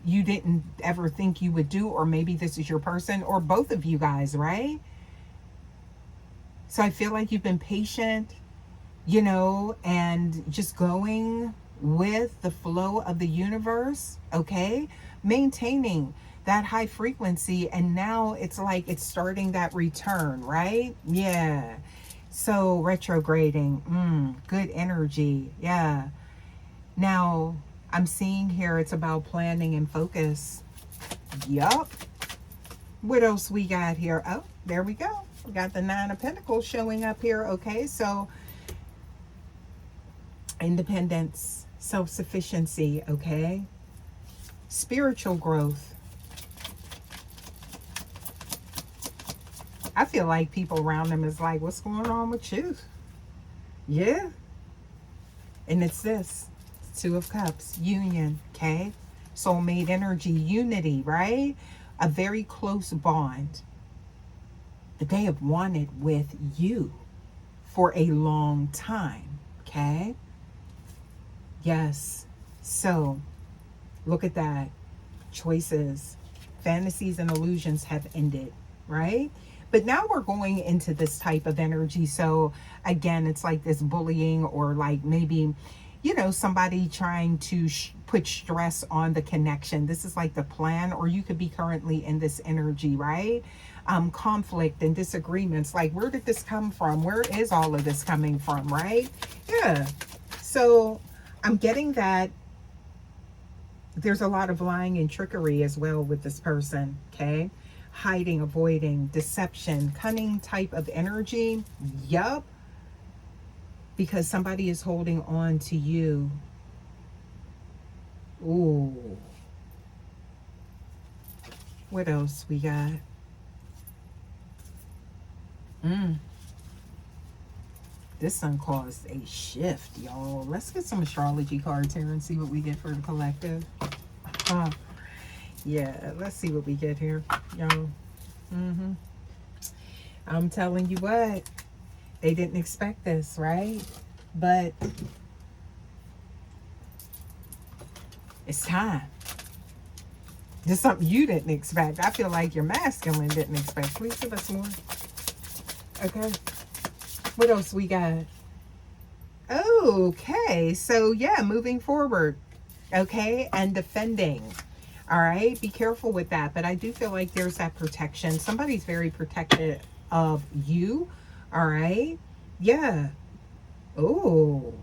you didn't ever think you would do, or maybe this is your person, or both of you guys, right? So I feel like you've been patient, you know, and just going with the flow of the universe, okay? Maintaining that high frequency, and now it's like it's starting that return, right? Yeah. So retrograding, good energy, yeah. Now, I'm seeing here it's about planning and focus. Yup. What else we got here? Oh, there we go. We got the Nine of Pentacles showing up here, okay? So independence, self-sufficiency, okay? Spiritual growth. I feel like people around them is like, what's going on with you? Yeah. And it's this, Two of Cups, union, okay? Soulmate energy, unity, right? A very close bond that they have wanted with you for a long time, okay? Yes. So look at that. Choices, fantasies, and illusions have ended, right? But now we're going into this type of energy. So again, it's like this bullying, or like maybe, you know, somebody trying to put stress on the connection. This is like the plan, or you could be currently in this energy, right? Conflict and disagreements. Like, where did this come from? Where is all of this coming from, right? Yeah. So I'm getting that there's a lot of lying and trickery as well with this person, okay? Hiding, avoiding, deception, cunning type of energy. Yup. Because somebody is holding on to you. Ooh. What else we got? This one caused a shift, y'all. Let's get some astrology cards here and see what we get for the collective. Yeah, let's see what we get here, y'all. I'm telling you what, they didn't expect this, right? But it's time. Just something you didn't expect. I feel like your masculine didn't expect. Please give us more. Okay. What else we got? Okay. So, yeah, moving forward. Okay. And defending. All right. Be careful with that. But I do feel like there's that protection. Somebody's very protective of you. All right. Yeah. Oh.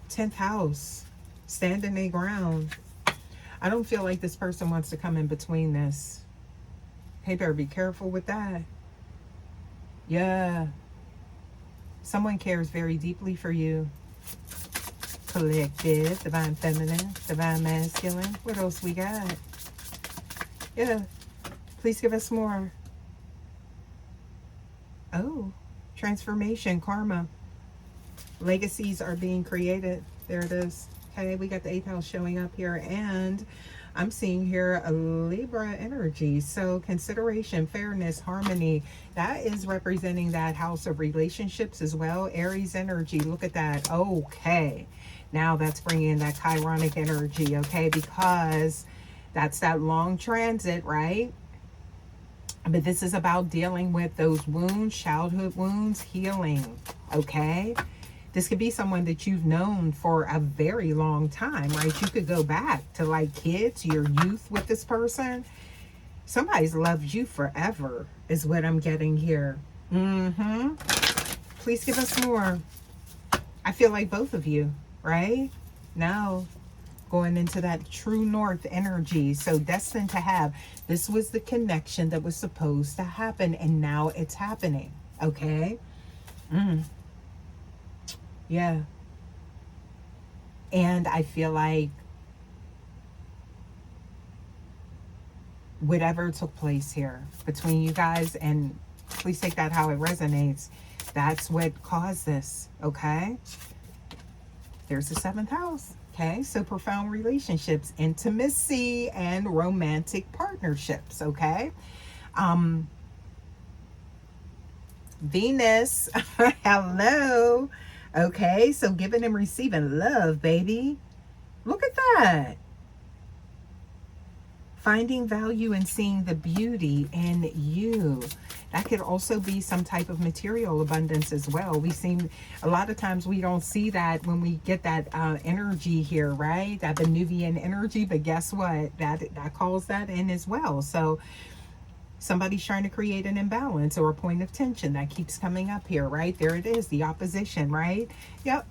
10th house. Standing their ground. I don't feel like this person wants to come in between this. Hey, better be careful with that. Yeah. Someone cares very deeply for you. Collective, divine feminine, divine masculine. What else we got? Yeah, please give us more. Oh, transformation, karma. Legacies are being created. There it is. Okay, we got the 8th house showing up here, and I'm seeing here a Libra energy. So consideration, fairness, harmony, that is representing that house of relationships as well. Aries energy, look at that. Okay, now that's bringing in that Chironic energy, okay, because that's that long transit, right? But this is about dealing with those wounds, childhood wounds, healing, okay? This could be someone that you've known for a very long time, right? You could go back to like kids, your youth with this person. Somebody's loved you forever is what I'm getting here. Please give us more. I feel like both of you, right? No. Going into that true north energy. So destined to have. This was the connection that was supposed to happen, and now it's happening. Okay? Yeah. And I feel like whatever took place here between you guys, and please take that how it resonates, that's what caused this. Okay? There's the 7th house. Okay, so profound relationships, intimacy, and romantic partnerships. Okay, Venus, hello. Okay, so giving and receiving love, baby. Look at that. Finding value and seeing the beauty in you. That could also be some type of material abundance as well. We seem, a lot of times we don't see that when we get that energy here, right? That Venusian energy, but guess what? That calls that in as well. So somebody's trying to create an imbalance or a point of tension that keeps coming up here, right? There it is, the opposition, right? Yep.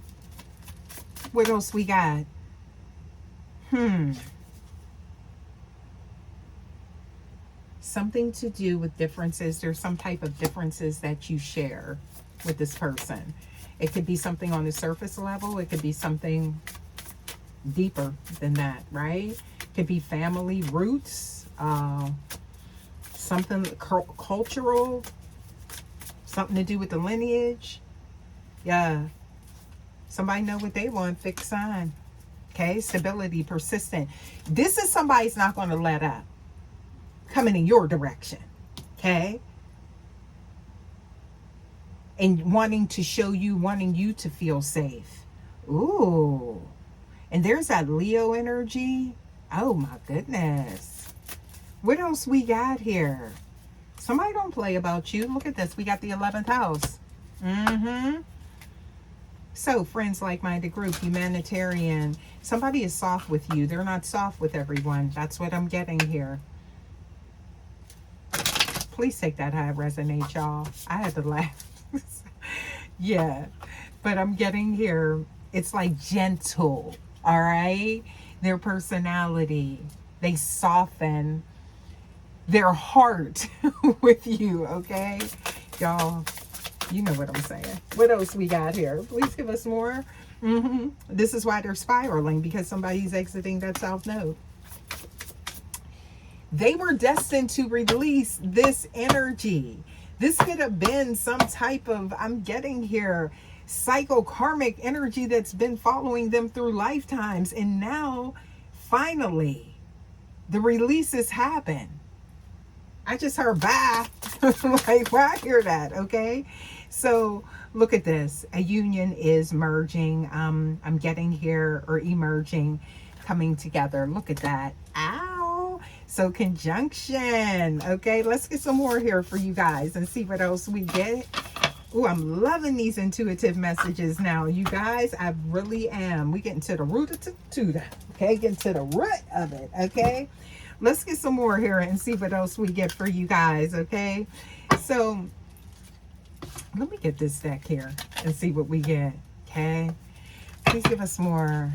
What else we got? Something to do with differences. There's some type of differences that you share with this person. It could be something on the surface level. It could be something deeper than that, right? It could be family roots, something cultural, something to do with the lineage. Yeah. Somebody know what they want. Fixed sign. Okay. Stability, persistent. This is somebody's not going to let up. Coming in your direction, okay? And wanting to show you, wanting you to feel safe. Ooh. And there's that Leo energy. Oh my goodness. What else we got here? Somebody don't play about you. Look at this. We got the 11th house. So, friends, like-minded group, humanitarian. Somebody is soft with you. They're not soft with everyone. That's what I'm getting here. Please take that how it resonates, y'all. I had to laugh. Yeah. But I'm getting here, it's like gentle, all right? Their personality, they soften their heart with you, okay? Y'all, you know what I'm saying. What else we got here? Please give us more. This is why they're spiraling, because somebody's exiting that South Node. They were destined to release this energy. This could have been some type of, I'm getting here, psychokarmic energy that's been following them through lifetimes. And now, finally, the releases happen. I just heard bye. Like, why I hear that, okay? So, look at this. A union is merging. I'm getting here, or emerging, coming together. Look at that. Ow. So conjunction. Okay, let's get some more here for you guys and see what else we get. Oh, I'm loving these intuitive messages now, you guys. I really am. We getting to the root of that. Okay, getting to the root of it. Okay, let's get some more here and see what else we get for you guys. Okay, so let me get this deck here and see what we get. Okay, please give us more.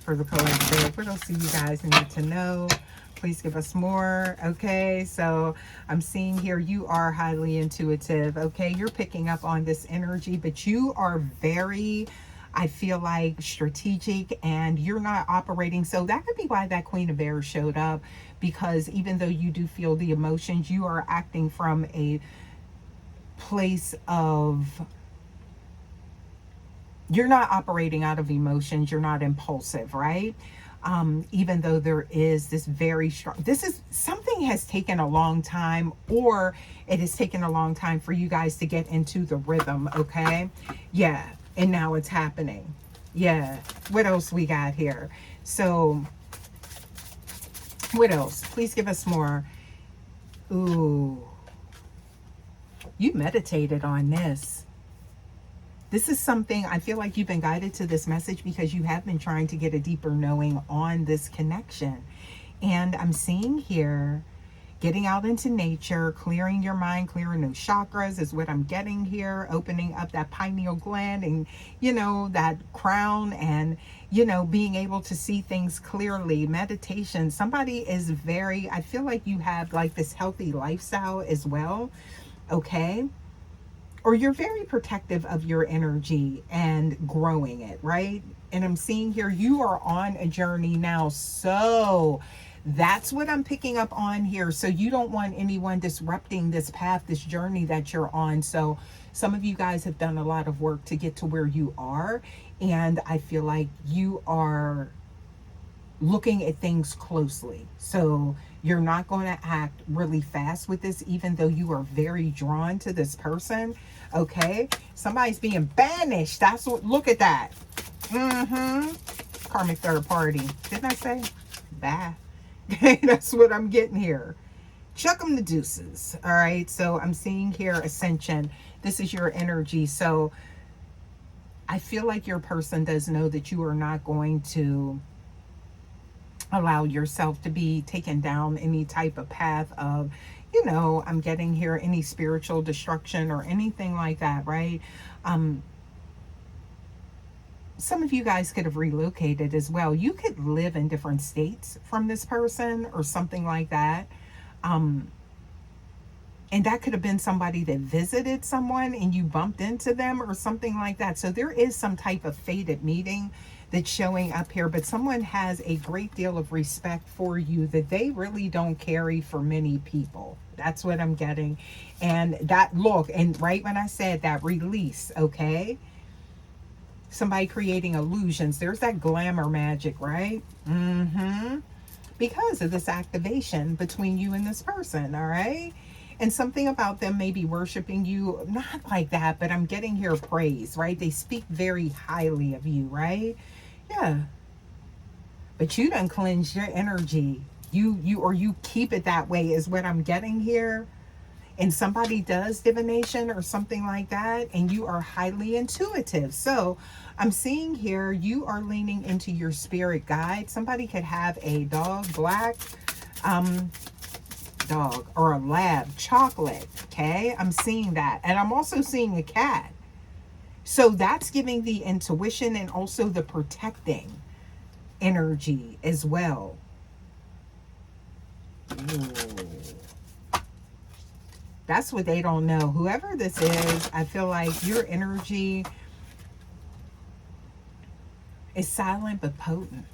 for the collective. What else do you guys need to know? Please give us more. Okay, so I'm seeing here you are highly intuitive. Okay, you're picking up on this energy, but you are very, I feel like, strategic, and you're not operating. So that could be why that Queen of Bears showed up, because even though you do feel the emotions, you are acting from a place of, you're not operating out of emotions, you're not impulsive, right? Even though there is this very strong, this is something has taken a long time, or it has taken a long time for you guys to get into the rhythm. Okay, yeah, and now it's happening. Yeah, what else we got here? So what else? Please give us more. Ooh, you meditated on this. This is something, I feel like you've been guided to this message because you have been trying to get a deeper knowing on this connection. And I'm seeing here, getting out into nature, clearing your mind, clearing those chakras is what I'm getting here, opening up that pineal gland and, you know, that crown, and, you know, being able to see things clearly. Meditation. Somebody is very, I feel like you have like this healthy lifestyle as well. Okay. Or you're very protective of your energy and growing it, right? And I'm seeing here you are on a journey now. So that's what I'm picking up on here. So you don't want anyone disrupting this path, this journey that you're on. So some of you guys have done a lot of work to get to where you are. And I feel like you are looking at things closely. So you're not going to act really fast with this, even though you are very drawn to this person. Okay, somebody's being banished. That's what, look at that. Karmic third party. Didn't I say? Bye. Okay, that's what I'm getting here. Chuck them the deuces. All right, so I'm seeing here ascension. This is your energy. So I feel like your person does know that you are not going to allow yourself to be taken down any type of path of, you know, I'm getting here, any spiritual destruction or anything like that, right? Some of you guys could have relocated as well. You could live in different states from this person or something like that. And that could have been somebody that visited someone and you bumped into them or something like that. So there is some type of fated meeting that's showing up here, but someone has a great deal of respect for you that they really don't carry for many people. That's what I'm getting. And that look, and right when I said that, release, okay? Somebody creating illusions. There's that glamour magic, right? Because of this activation between you and this person, all right? And something about them maybe worshiping you, not like that, but I'm getting here praise, right? They speak very highly of you, right? Yeah. But you done cleanse your energy. You keep it that way is what I'm getting here. And somebody does divination or something like that, and you are highly intuitive. So I'm seeing here you are leaning into your spirit guide. Somebody could have a dog, black dog, or a lab, chocolate. Okay, I'm seeing that. And I'm also seeing a cat. So that's giving the intuition and also the protecting energy as well. Ooh. That's what they don't know. Whoever this is, I feel like your energy is silent but potent.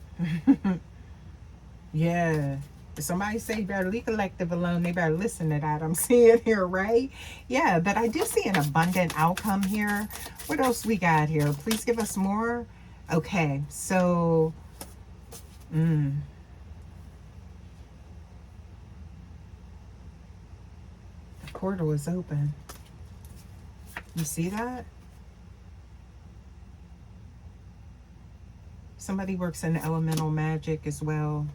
Yeah. If somebody say you better leave collective alone, they better listen to that. I'm seeing here, right? Yeah, but I do see an abundant outcome here. What else we got here? Please give us more. Okay, so the portal is open. You see that? Somebody works in elemental magic as well.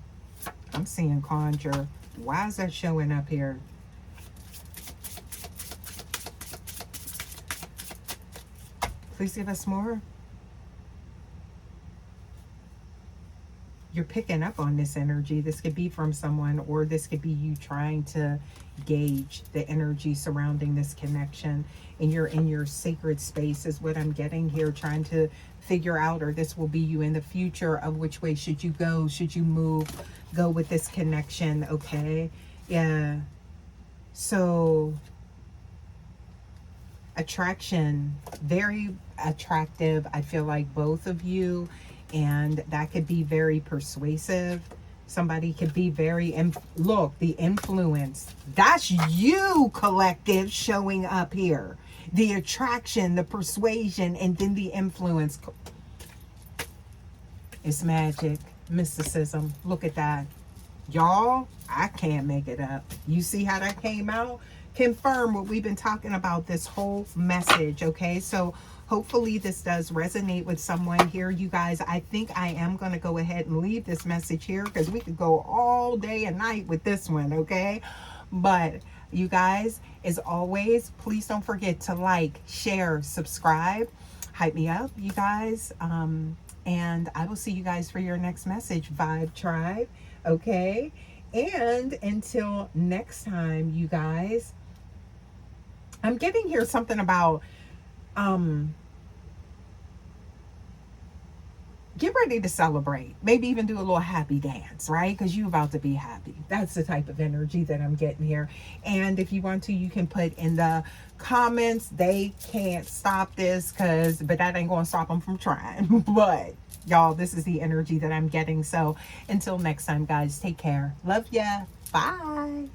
I'm seeing conjure. Why is that showing up here? Please give us more. you're picking up on this energy. This could be from someone, or this could be you trying to gauge the energy surrounding this connection. And you're in your sacred space is what I'm getting here, trying to figure out, or this will be you in the future, of which way should you go, should you move, go with this connection. Okay. Yeah. So attraction, very attractive, I feel like, both of you, and that could be very persuasive. Somebody could be very look, the influence, that's you, collective, showing up here. The attraction, the persuasion, and then the influence. It's magic, mysticism. Look at that, y'all. I can't make it up. You see how that came out? Confirm what we've been talking about this whole message. Okay, so hopefully this does resonate with someone here, you guys. I think I am going to go ahead and leave this message here, because we could go all day and night with this one. Okay, but you guys, as always, please don't forget to like, share, subscribe, hype me up, you guys. And I will see you guys for your next message, Vibe Tribe. Okay, and until next time, you guys, I'm getting here something about get ready to celebrate. Maybe even do a little happy dance, right? Because you're about to be happy. That's the type of energy that I'm getting here. And if you want to, you can put in the comments, they can't stop this, but that ain't going to stop them from trying. But y'all, this is the energy that I'm getting. So until next time, guys, take care. Love ya. Bye.